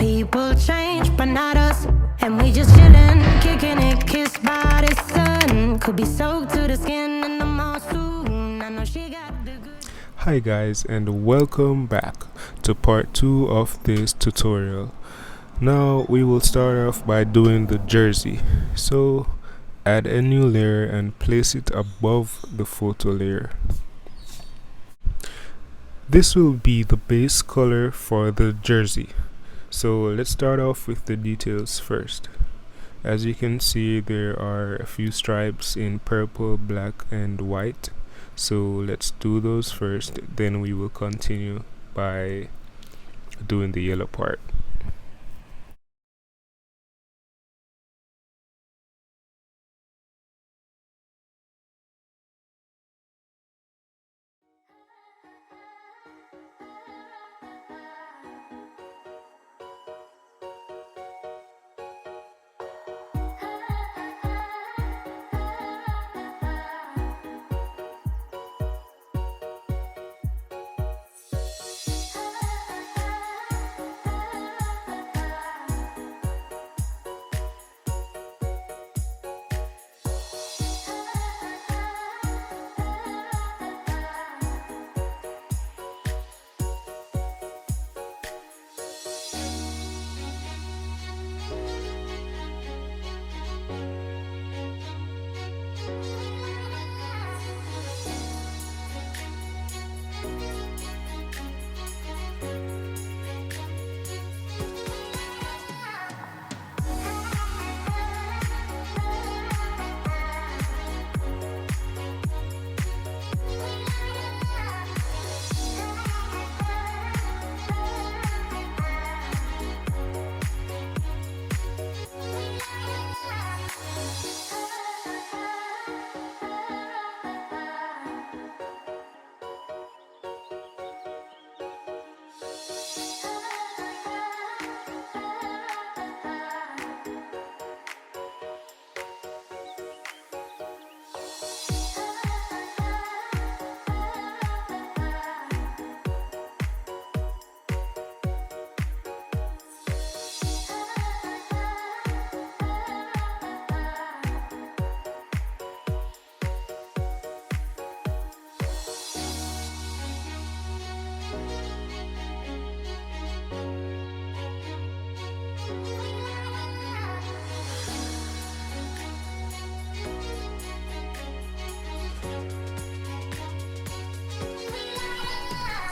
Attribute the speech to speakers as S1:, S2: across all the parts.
S1: people change, but not us. And we just chillin', kicking it, kissed by the sun. Could be soaked to the skin in the mall soon. I know she got the good.
S2: Hi guys, and welcome back to part 2 of this tutorial. Now we will start off by doing the jersey. So add a new layer and place it above the photo layer. This will be the base color for the jersey. So let's start off with the details first. As you can see, there are a few stripes in purple, black and white. So let's do those first, then we will continue by doing the yellow part.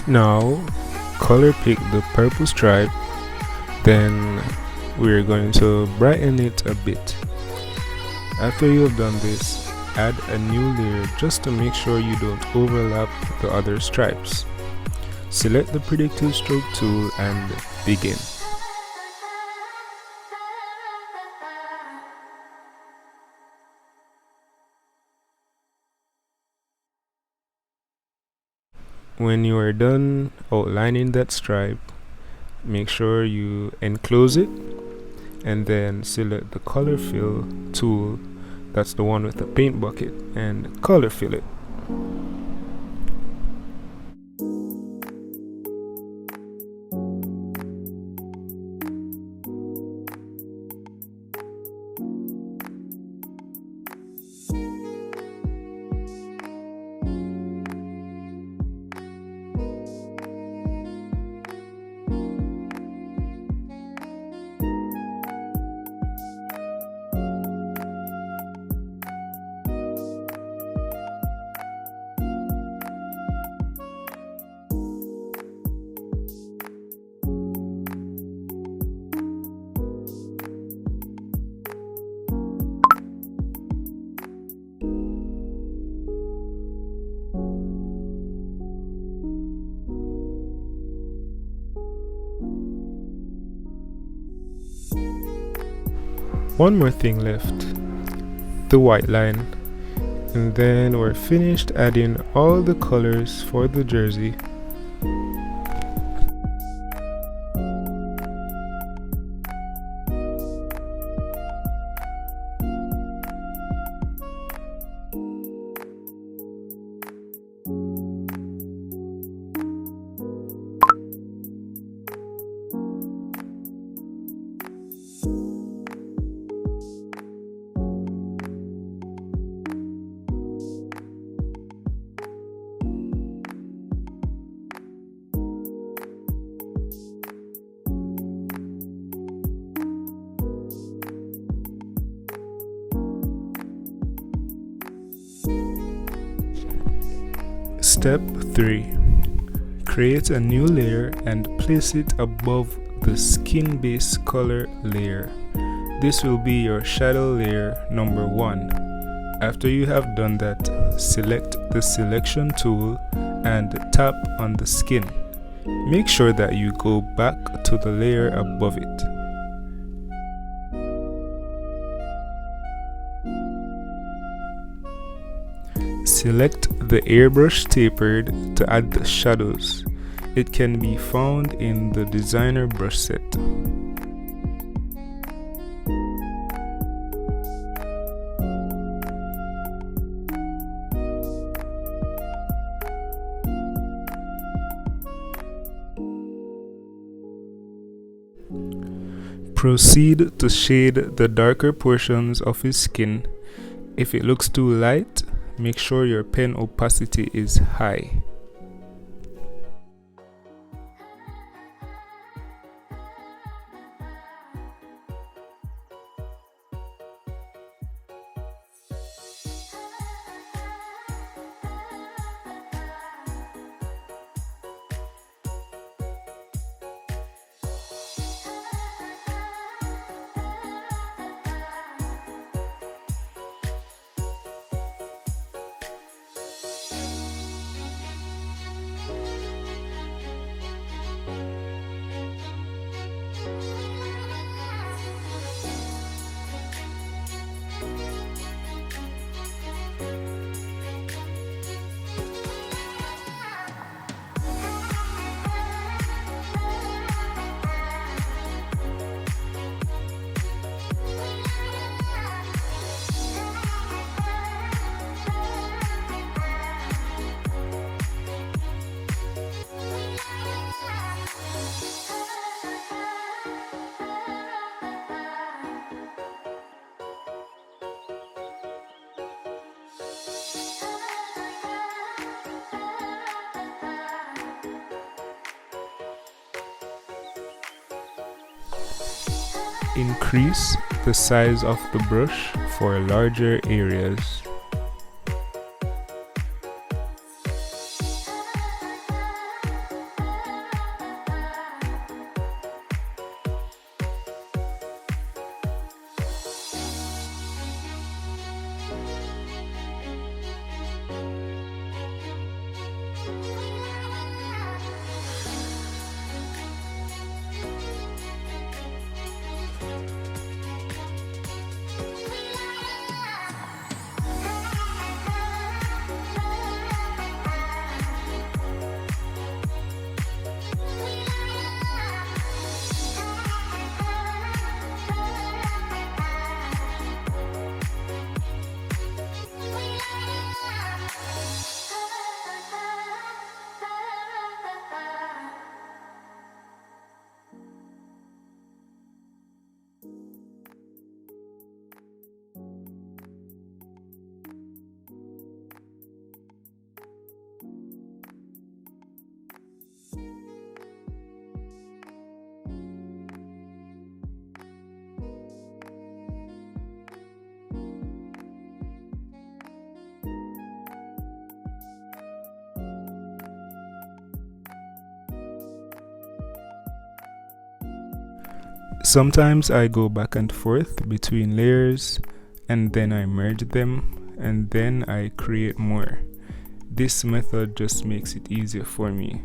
S2: Now color pick the purple stripe, then we're going to brighten it a bit. After you have done this, add a new layer just to make sure you don't overlap the other stripes. Select the predictive stroke tool and begin. When you are done outlining that stripe, make sure you enclose it and then select the color fill tool, that's the one with the paint bucket, and color fill it. One more thing left, the white line, and then we're finished adding all the colors for the jersey. Step 3. Create a new layer and place it above the skin base color layer. This will be your shadow layer number 1. After you have done that, select the selection tool and tap on the skin. Make sure that you go back to the layer above it. Select the airbrush tapered to add the shadows. It can be found in the designer brush set. Proceed to shade the darker portions of his skin. If it looks too light, make sure your pen opacity is high. Increase the size of the brush for larger areas. Sometimes I go back and forth between layers and then I merge them and then I create more. This method just makes it easier for me.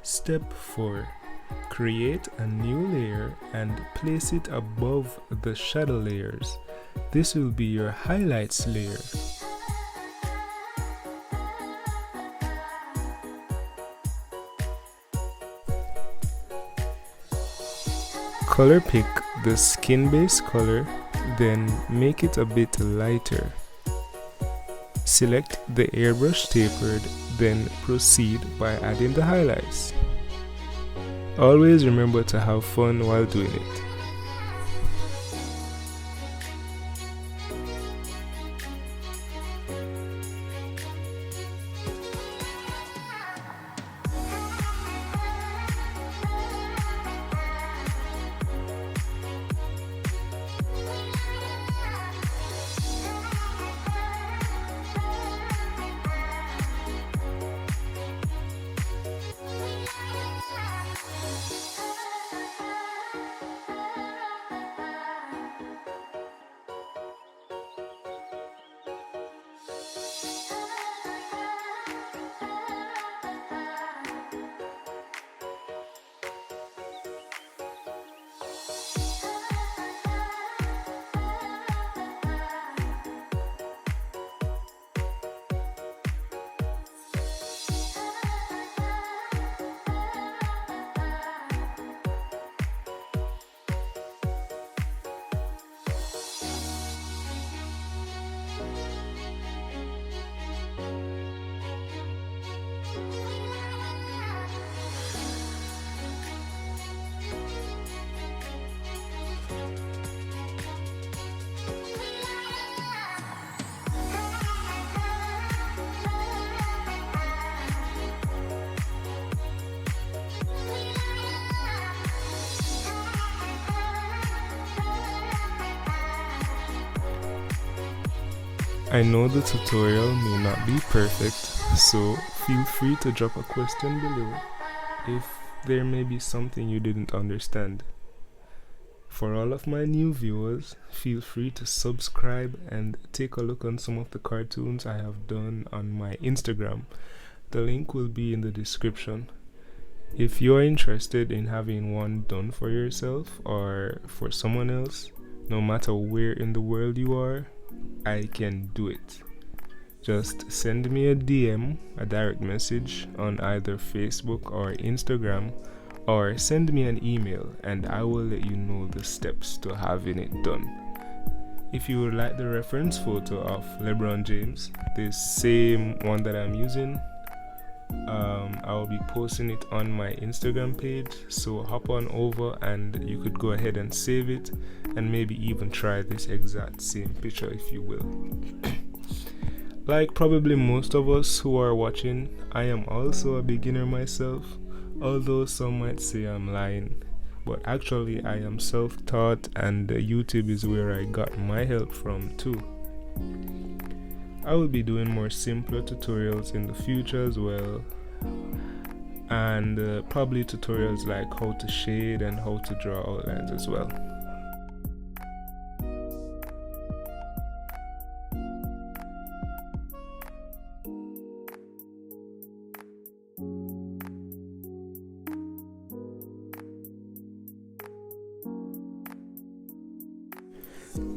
S2: Step 4. Create a new layer and place it above the shadow layers. This will be your highlights layer. Color pick the skin base color, then make it a bit lighter. Select the airbrush tapered, then proceed by adding the highlights. Always remember to have fun while doing it. I know the tutorial may not be perfect, so feel free to drop a question below if there may be something you didn't understand. For all of my new viewers, feel free to subscribe and take a look on some of the cartoons I have done on my Instagram. The link will be in the description. If you are interested in having one done for yourself or for someone else, no matter where in the world you are, I can do it. Just send me a DM, a direct message on either Facebook or Instagram, or send me an email and I will let you know the steps to having it done. If you would like the reference photo of LeBron James, the same one that I'm using, I will be posting it on my Instagram page, so hop on over and you could go ahead and save it and maybe even try this exact same picture if you will. Like probably most of us who are watching, I am also a beginner myself, although some might say I'm lying, but actually I am self-taught and YouTube is where I got my help from too. I will be doing more simpler tutorials in the future as well, and probably tutorials like how to shade and how to draw outlines as well.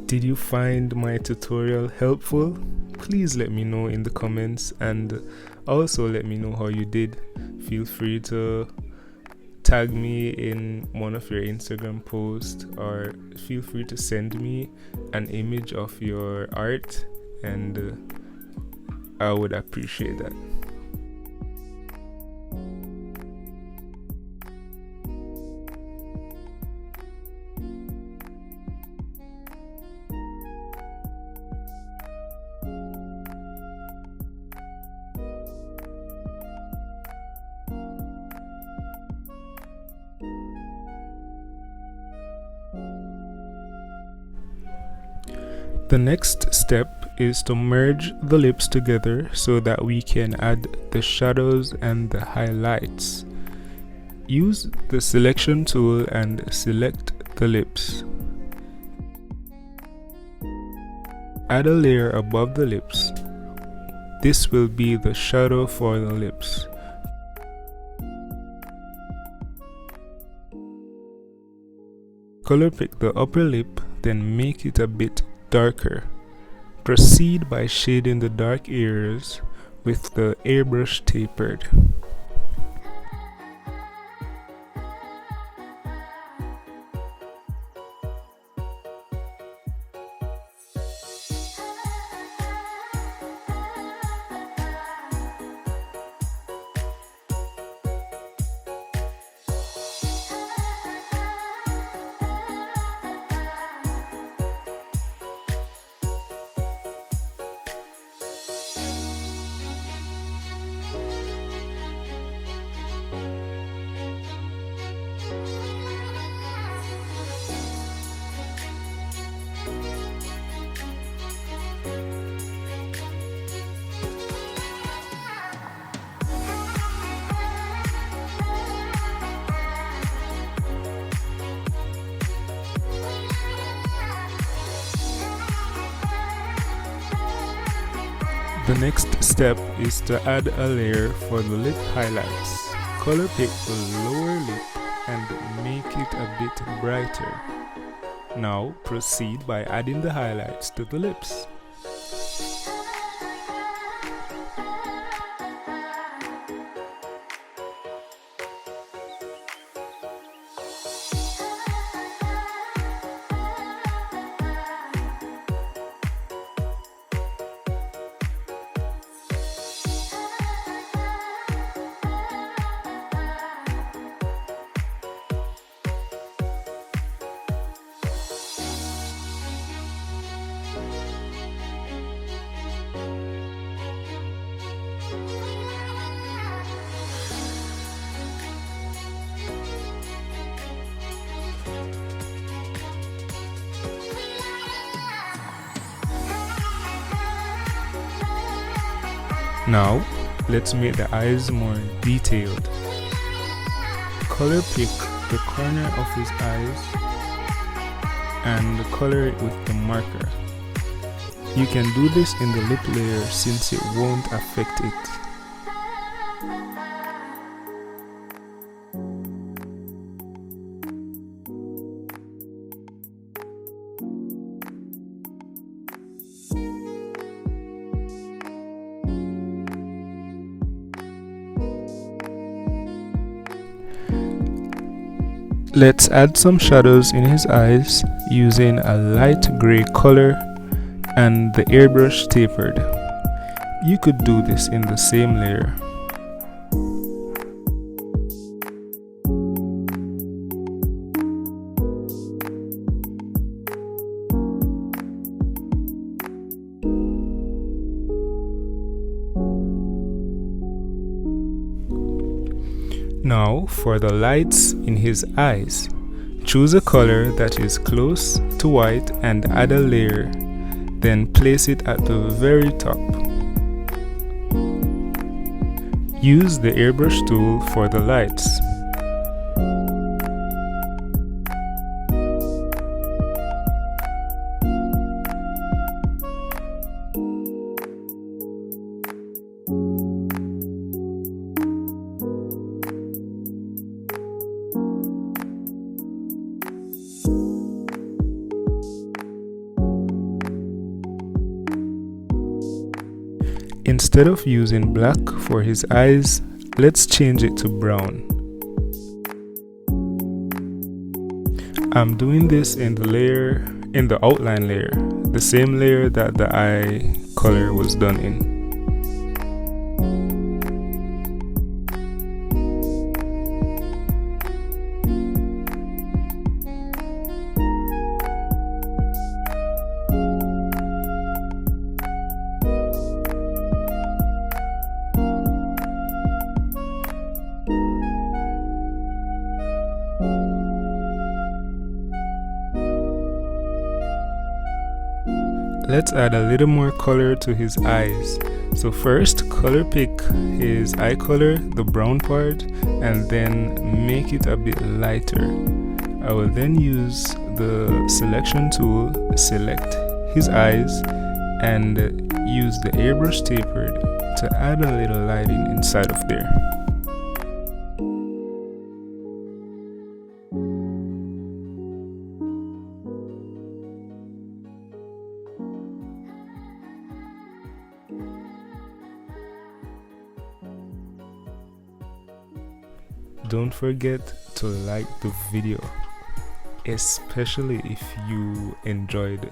S2: Did you find my tutorial helpful? Please let me know in the comments, and also let me know how you did. Feel free to tag me in one of your Instagram posts, or feel free to send me an image of your art, and I would appreciate that. The next step is to merge the lips together so that we can add the shadows and the highlights. Use the selection tool and select the lips. Add a layer above the lips. This will be the shadow for the lips. Color pick the upper lip, then make it a bit darker. Proceed by shading the dark areas with the airbrush tapered. The next step is to add a layer for the lip highlights. Color pick the lower lip and make it a bit brighter. Now proceed by adding the highlights to the lips. Now, let's make the eyes more detailed. Color pick the corner of his eyes and color it with the marker. You can do this in the lip layer since it won't affect it. Let's add some shadows in his eyes using a light gray color and the airbrush tapered. You could do this in the same layer. Now for the lights in his eyes, choose a color that is close to white and add a layer, then place it at the very top. Use the airbrush tool for the lights. Instead of using black for his eyes, let's change it to brown. I'm doing this in the outline layer, the same layer that the eye color was done in. Let's add a little more color to his eyes. So first, color pick his eye color, the brown part, and then make it a bit lighter. I will then use the selection tool, select his eyes, and use the airbrush tapered to add a little lighting inside of there. Don't forget to like the video, especially if you enjoyed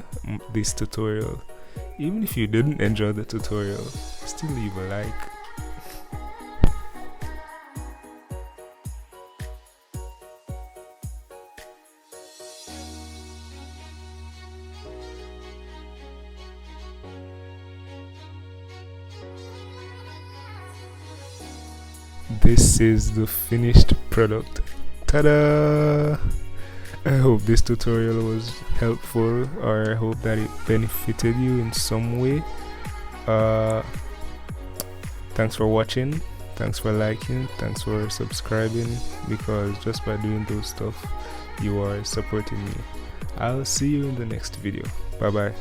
S2: this tutorial. Even if you didn't enjoy the tutorial, still leave a like. This is the finished product. Ta-da! I hope this tutorial was helpful, or I hope that it benefited you in some way. Thanks for watching, thanks for liking, thanks for subscribing, because just by doing those stuff you are supporting me. I'll see you in the next video. Bye bye.